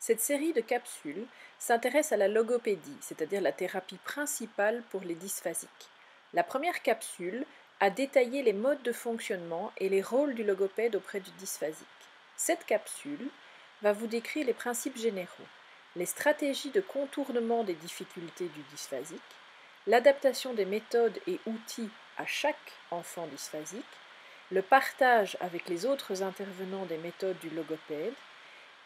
Cette série de capsules s'intéresse à la logopédie, c'est-à-dire la thérapie principale pour les dysphasiques. La première capsule a détaillé les modes de fonctionnement et les rôles du logopède auprès du dysphasique. Cette capsule va vous décrire les principes généraux, les stratégies de contournement des difficultés du dysphasique, l'adaptation des méthodes et outils à chaque enfant dysphasique, le partage avec les autres intervenants des méthodes du logopède,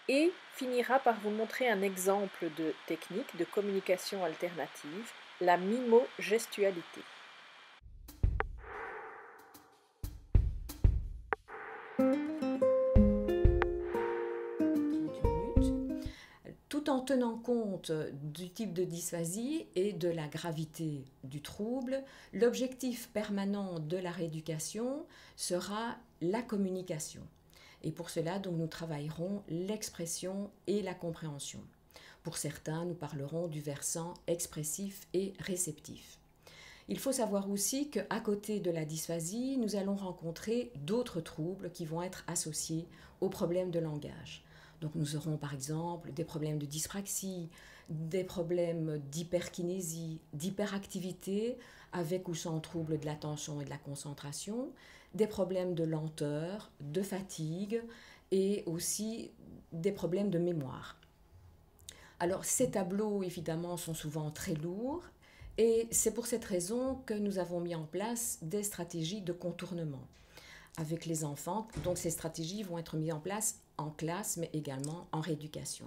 et finira par vous montrer un exemple de technique de communication alternative, la mimogestualité. Tout en tenant compte du type de dysphasie et de la gravité du trouble, l'objectif permanent de la rééducation sera la communication. Et pour cela, donc, nous travaillerons l'expression et la compréhension. Pour certains, nous parlerons du versant expressif et réceptif. Il faut savoir aussi qu'à côté de la dysphasie, nous allons rencontrer d'autres troubles qui vont être associés aux problèmes de langage. Donc nous aurons par exemple des problèmes de dyspraxie, des problèmes d'hyperkinésie, d'hyperactivité avec ou sans trouble de l'attention et de la concentration, des problèmes de lenteur, de fatigue et aussi des problèmes de mémoire. Alors ces tableaux évidemment sont souvent très lourds et c'est pour cette raison que nous avons mis en place des stratégies de contournement avec les enfants. Donc ces stratégies vont être mises en place en classe, mais également en rééducation.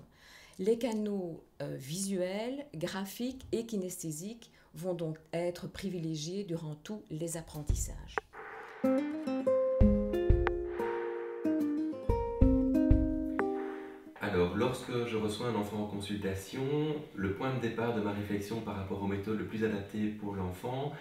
Les canaux visuels, graphiques et kinesthésiques vont donc être privilégiés durant tous les apprentissages. Alors, lorsque je reçois un enfant en consultation, le point de départ de ma réflexion par rapport aux méthodes les plus adaptées pour l'enfant,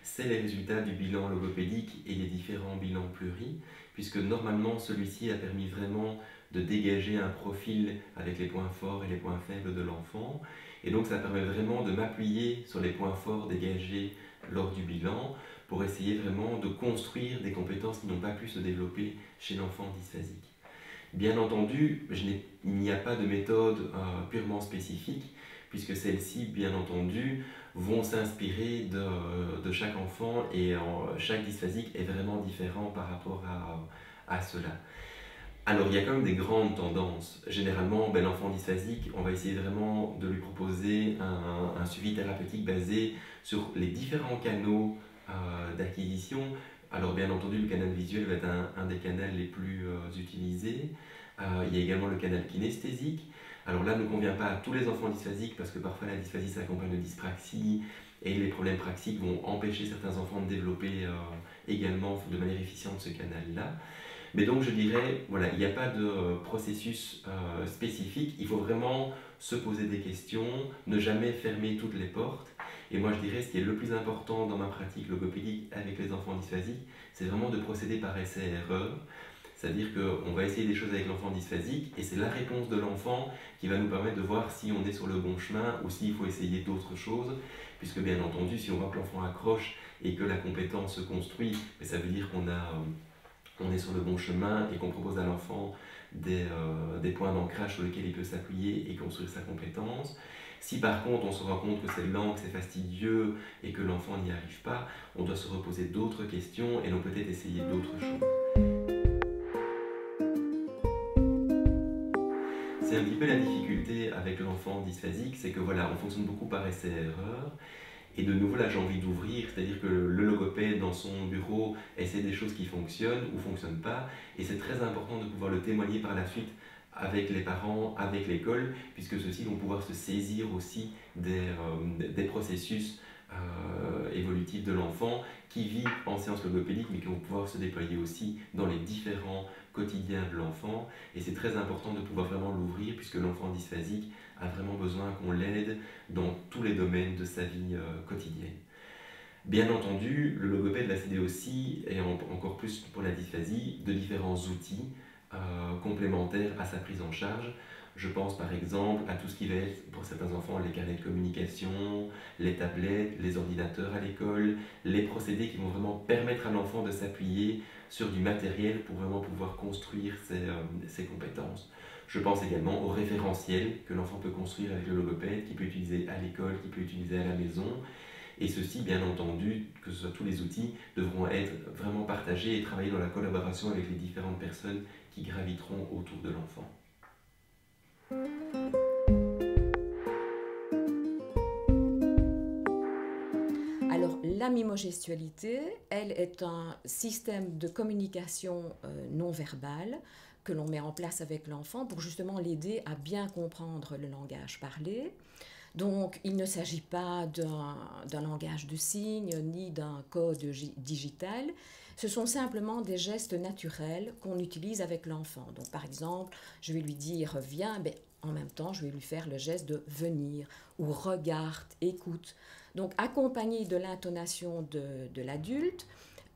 c'est les résultats du bilan logopédique et les différents bilans pluris, puisque normalement celui-ci a permis vraiment de dégager un profil avec les points forts et les points faibles de l'enfant. Et donc ça permet vraiment de m'appuyer sur les points forts dégagés lors du bilan pour essayer vraiment de construire des compétences qui n'ont pas pu se développer chez l'enfant dysphasique. Bien entendu, il n'y a pas de méthode purement spécifique, puisque celles-ci, bien entendu, vont s'inspirer de chaque enfant et chaque dysphasique est vraiment différent par rapport à cela. Alors, il y a quand même des grandes tendances. Généralement, l'enfant dysphasique, on va essayer vraiment de lui proposer un suivi thérapeutique basé sur les différents canaux d'acquisition. Alors, bien entendu, le canal visuel va être un des canaux les plus utilisés. Il y a également le canal kinesthésique. Alors là, ne convient pas à tous les enfants dysphasiques parce que parfois la dysphasie s'accompagne de dyspraxie et les problèmes praxiques vont empêcher certains enfants de développer également de manière efficiente ce canal-là. Mais donc je dirais, voilà, il n'y a pas de processus spécifique, il faut vraiment se poser des questions, ne jamais fermer toutes les portes. Et moi je dirais, ce qui est le plus important dans ma pratique logopédique avec les enfants dysphasiques, c'est vraiment de procéder par essai et erreur. C'est-à-dire qu'on va essayer des choses avec l'enfant dysphasique et c'est la réponse de l'enfant qui va nous permettre de voir si on est sur le bon chemin ou s'il faut essayer d'autres choses. Puisque bien entendu, si on voit que l'enfant accroche et que la compétence se construit, ça veut dire qu'on est sur le bon chemin et qu'on propose à l'enfant des points d'ancrage sur lesquels il peut s'appuyer et construire sa compétence. Si par contre on se rend compte que c'est lent, que c'est fastidieux et que l'enfant n'y arrive pas, on doit se reposer d'autres questions et donc peut-être essayer d'autres choses. C'est un petit peu la difficulté avec l'enfant dysphasique, c'est que voilà, on fonctionne beaucoup par essai-erreur. Et de nouveau, là, j'ai envie d'ouvrir, c'est-à-dire que le logopède dans son bureau essaie des choses qui fonctionnent ou ne fonctionnent pas. Et c'est très important de pouvoir le témoigner par la suite avec les parents, avec l'école, puisque ceux-ci vont pouvoir se saisir aussi des processus évolutifs de l'enfant qui vit en séance logopédique, mais qui vont pouvoir se déployer aussi dans les différents quotidiens de l'enfant. Et c'est très important de pouvoir vraiment l'ouvrir, puisque l'enfant dysphasique a vraiment besoin qu'on l'aide dans tous les domaines de sa vie quotidienne. Bien entendu, le logopède va s'aider aussi, et encore plus pour la dysphasie, de différents outils complémentaires à sa prise en charge. Je pense par exemple à tout ce qui va être, pour certains enfants, les carnets de communication, les tablettes, les ordinateurs à l'école, les procédés qui vont vraiment permettre à l'enfant de s'appuyer sur du matériel pour vraiment pouvoir construire ses compétences. Je pense également au référentiel que l'enfant peut construire avec le logopède, qu'il peut utiliser à l'école, qu'il peut utiliser à la maison. Et ceci, bien entendu, que ce soit tous les outils, devront être vraiment partagés et travailler dans la collaboration avec les différentes personnes qui graviteront autour de l'enfant. Alors, la mimogestualité, elle est un système de communication non verbale que l'on met en place avec l'enfant pour justement l'aider à bien comprendre le langage parlé. Donc, il ne s'agit pas d'un langage de signes ni d'un code digital. Ce sont simplement des gestes naturels qu'on utilise avec l'enfant. Donc, par exemple, je vais lui dire « viens », mais en même temps, je vais lui faire le geste de « venir » ou « regarde »,« écoute ». Donc, accompagné de l'intonation de l'adulte,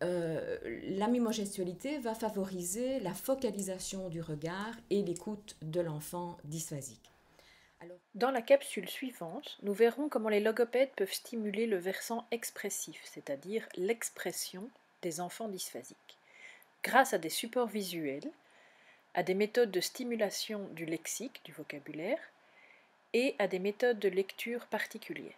la mimogestualité va favoriser la focalisation du regard et l'écoute de l'enfant dysphasique. Dans la capsule suivante, nous verrons comment les logopèdes peuvent stimuler le versant expressif, c'est-à-dire l'expression des enfants dysphasiques, grâce à des supports visuels, à des méthodes de stimulation du lexique, du vocabulaire, et à des méthodes de lecture particulières.